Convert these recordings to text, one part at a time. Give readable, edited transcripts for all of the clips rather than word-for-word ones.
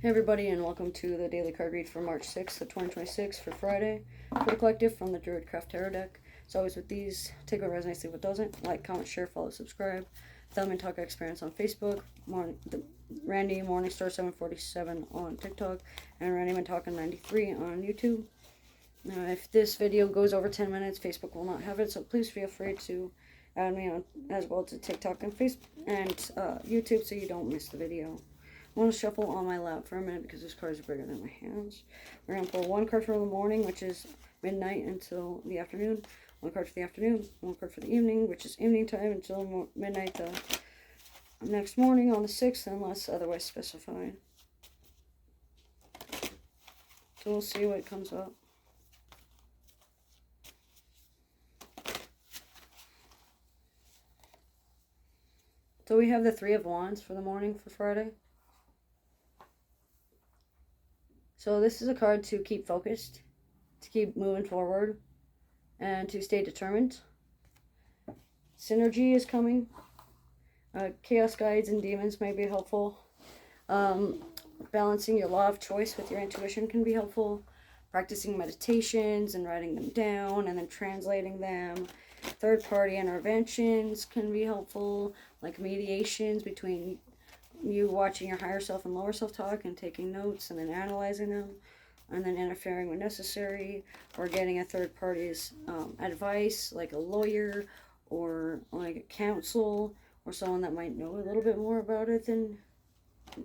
Hey everybody, and welcome to the daily card read for March 6th of 2026 for Friday for the collective from the Druidcraft Tarot deck. As always with these, take what resonates, leave what doesn't. Like, comment, share, follow, subscribe. Thumb and Talk Experience on Facebook. Randy Morningstar 747 on TikTok. And Randy Talking 93 on YouTube. If this video goes over 10 minutes, Facebook will not have it, so please feel free to add me on as well to TikTok and Facebook and YouTube so you don't miss the video. I want to shuffle on my lap for a minute because these cards are bigger than my hands. We're going to pull one card for the morning, which is midnight until the afternoon. One card for the afternoon. One card for the evening, which is evening time until midnight the next morning on the 6th, unless otherwise specified. So we'll see what comes up. So we have the Three of Wands for the morning for Friday. So this is a card to keep focused, to keep moving forward, and to stay determined. Synergy is coming. Chaos guides and demons may be helpful. Balancing your law of choice with your intuition can be helpful. Practicing meditations and writing them down and then translating them. Third-party interventions can be helpful, like mediations between you watching your higher self and lower self talk and taking notes and then analyzing them and then interfering when necessary, or getting a third party's advice, like a lawyer or like a counsel or someone that might know a little bit more about it than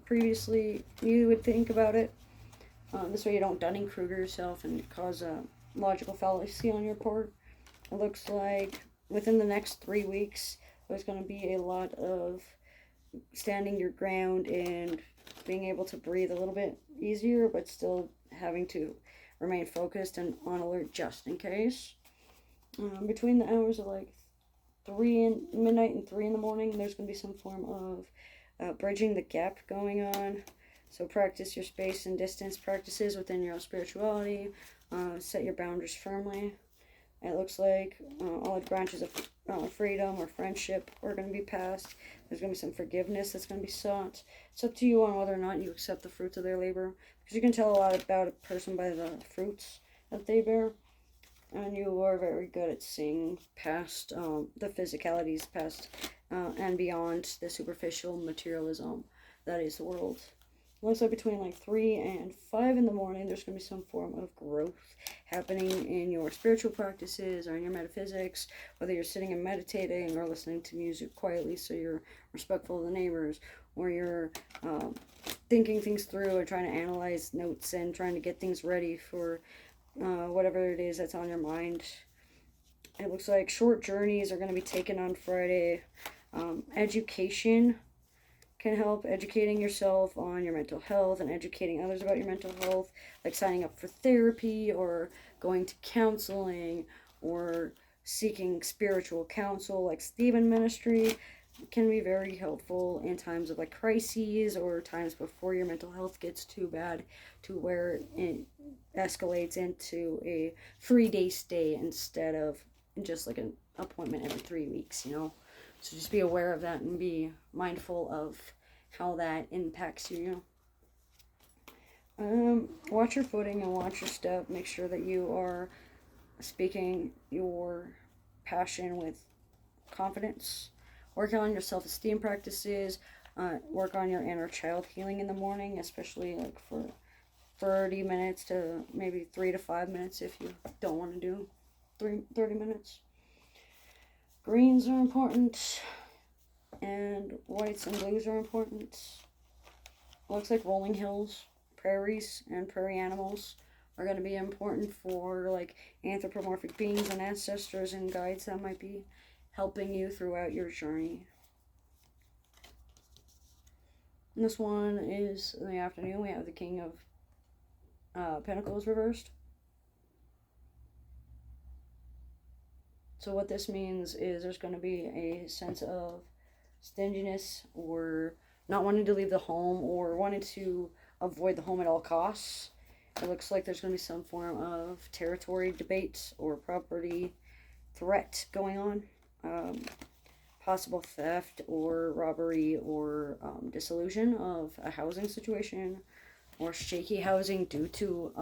previously you would think about it. This way you don't Dunning-Kruger yourself and cause a logical fallacy on your part. It looks like within the next 3 weeks there's going to be a lot of standing your ground and being able to breathe a little bit easier, but still having to remain focused and on alert just in case. Between the hours of like midnight and 3 in the morning, there's going to be some form of bridging the gap going on. So practice your space and distance practices within your own spirituality. Set your boundaries firmly. It looks like all the branches of freedom or friendship are going to be passed. There's going to be some forgiveness that's going to be sought. It's up to you on whether or not you accept the fruits of their labor, because you can tell a lot about a person by the fruits that they bear. And you are very good at seeing past the physicalities, past and beyond the superficial materialism that is the world. Looks like between like 3 and 5 in the morning, there's going to be some form of growth happening in your spiritual practices or in your metaphysics, whether you're sitting and meditating or listening to music quietly so you're respectful of the neighbors, or you're thinking things through or trying to analyze notes and trying to get things ready for whatever it is that's on your mind. It looks like short journeys are going to be taken on Friday. Education can help, educating yourself on your mental health and educating others about your mental health, like signing up for therapy or going to counseling or seeking spiritual counsel, like Stephen Ministry can be very helpful in times of like crises or times before your mental health gets too bad to where it escalates into a 3-day stay instead of just like an appointment every 3 weeks, you know. So just be aware of that and be mindful of how that impacts you. Watch your footing and watch your step. Make sure that you are speaking your passion with confidence. Work on your self-esteem practices. Work on your inner child healing in the morning, especially like for 30 minutes to maybe 3 to 5 minutes if you don't want to do 30 minutes. Greens are important, and whites and blues are important. Looks like rolling hills, prairies, and prairie animals are going to be important for like anthropomorphic beings and ancestors and guides that might be helping you throughout your journey. And this one is in the afternoon. We have the King of Pentacles reversed. So what this means is there's going to be a sense of stinginess or not wanting to leave the home or wanting to avoid the home at all costs. It looks like there's going to be some form of territory debate or property threat going on. Possible theft or robbery or dissolution of a housing situation. or shaky housing due to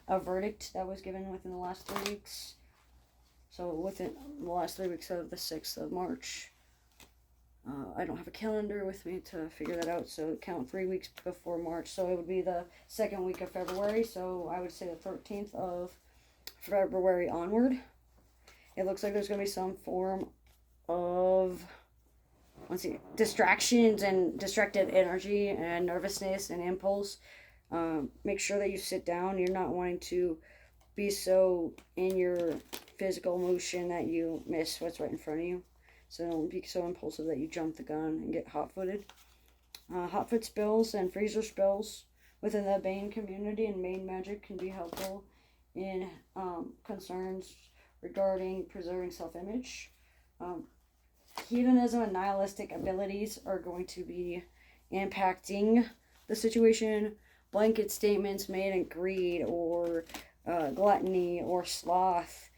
a verdict that was given within the last 3 weeks. So within the last 3 weeks of the 6th of March. I don't have a calendar with me to figure that out, so count 3 weeks before March. So it would be the second week of February, so I would say the 13th of February onward. It looks like there's going to be some form of, distractions and distracted energy and nervousness and impulse. Make sure that you sit down. You're not wanting to be so in your physical motion that you miss what's right in front of you. So don't be so impulsive that you jump the gun and get hot-footed. Hot-foot spells and freezer spells within the Bane community and Bane magic can be helpful in concerns regarding preserving self-image. Hedonism and nihilistic abilities are going to be impacting the situation. Blanket statements made in greed or gluttony or sloth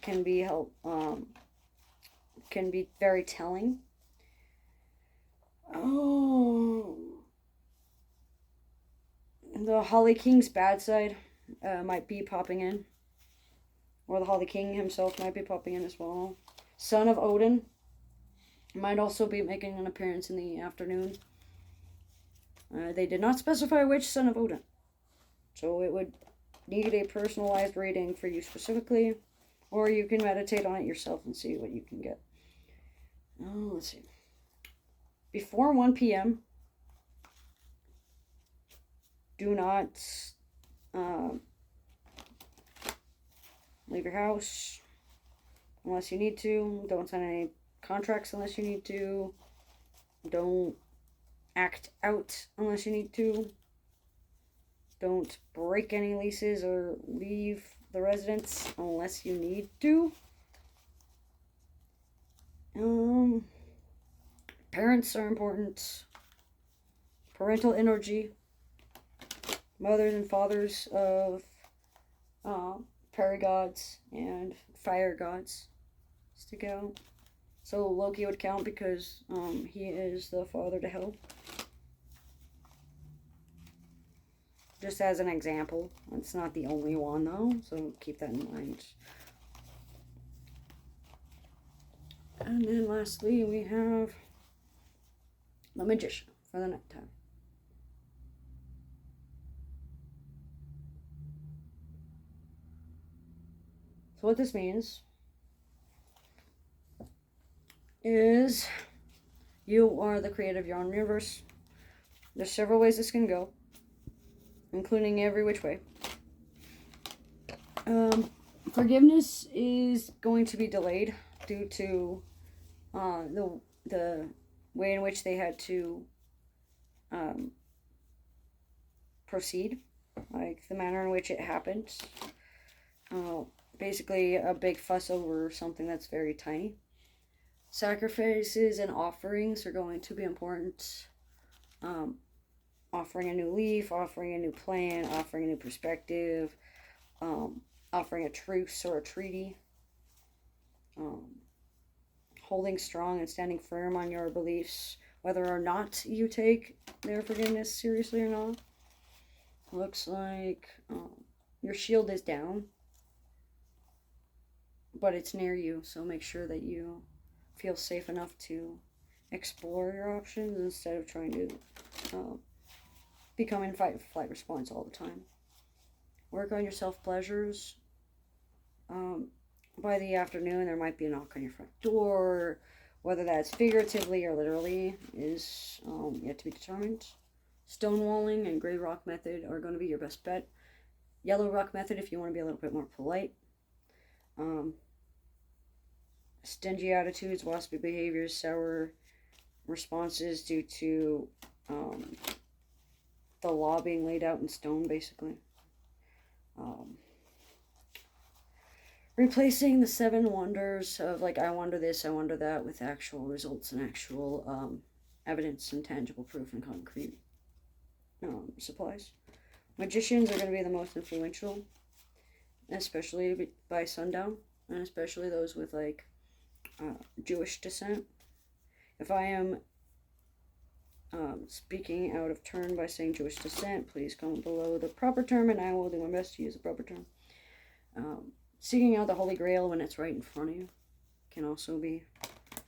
can be very telling. Oh, the Holly King's bad side might be popping in, or the Holly King himself might be popping in as well. Son of Odin might also be making an appearance in the afternoon. They did not specify which Son of Odin, so it would need a personalized reading for you specifically, or you can meditate on it yourself and see what you can get. Oh, let's see. Before 1 p.m., do not leave your house unless you need to. Don't sign any contracts unless you need to. Don't act out unless you need to. Don't break any leases or leave the residence unless you need to. Parents are important. Parental energy. Mothers and fathers of paragods and fire gods stick out. So Loki would count because he is the father to hell. Just as an example. It's not the only one though, so keep that in mind. And then lastly, we have the Magician for the nighttime. So what this means is you are the creator of your own universe. There's several ways this can go, including every which way. Forgiveness is going to be delayed due to the way in which they had to proceed, like the manner in which it happened. Basically a big fuss over something that's very tiny. Sacrifices and offerings are going to be important. Offering a new leaf, offering a new plan, offering a new perspective, offering a truce or a treaty. Holding strong and standing firm on your beliefs, whether or not you take their forgiveness seriously or not. Looks like your shield is down, but it's near you, so make sure that you feel safe enough to explore your options instead of trying to become in fight-flight response all the time. Work on your self-pleasures. By the afternoon, there might be a knock on your front door. Whether that's figuratively or literally is yet to be determined. Stonewalling and gray rock method are going to be your best bet. Yellow rock method if you want to be a little bit more polite. Stingy attitudes, waspy behaviors, sour responses due to the law being laid out in stone, basically. Replacing the 7 wonders of like, I wonder this, I wonder that, with actual results and actual evidence and tangible proof and concrete supplies. Magicians are going to be the most influential, especially by sundown, and especially those with like Jewish descent. If I am Speaking out of turn by saying Jewish descent, please comment below the proper term and I will do my best to use the proper term. Seeking out the Holy Grail when it's right in front of you can also be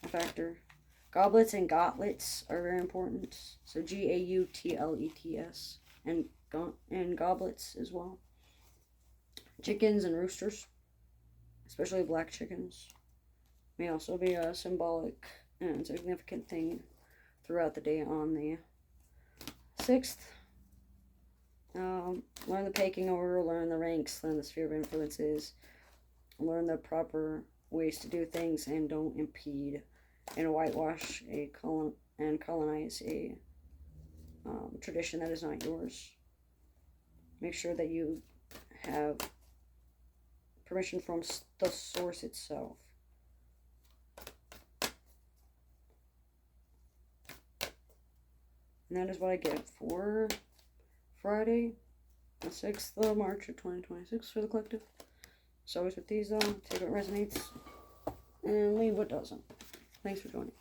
a factor. Goblets and gauntlets are very important. So Gautlets and goblets as well. Chickens and roosters, especially black chickens, may also be a symbolic and significant thing throughout the day on the 6th. Learn the pecking order, learn the ranks, learn the sphere of influences, learn the proper ways to do things, and don't impede and whitewash and colonize a tradition that is not yours. Make sure that you have permission from the source itself. And that is what I get for Friday, the 6th of March of 2026 for the collective. So always with these though, take what resonates and leave what doesn't. Thanks for joining.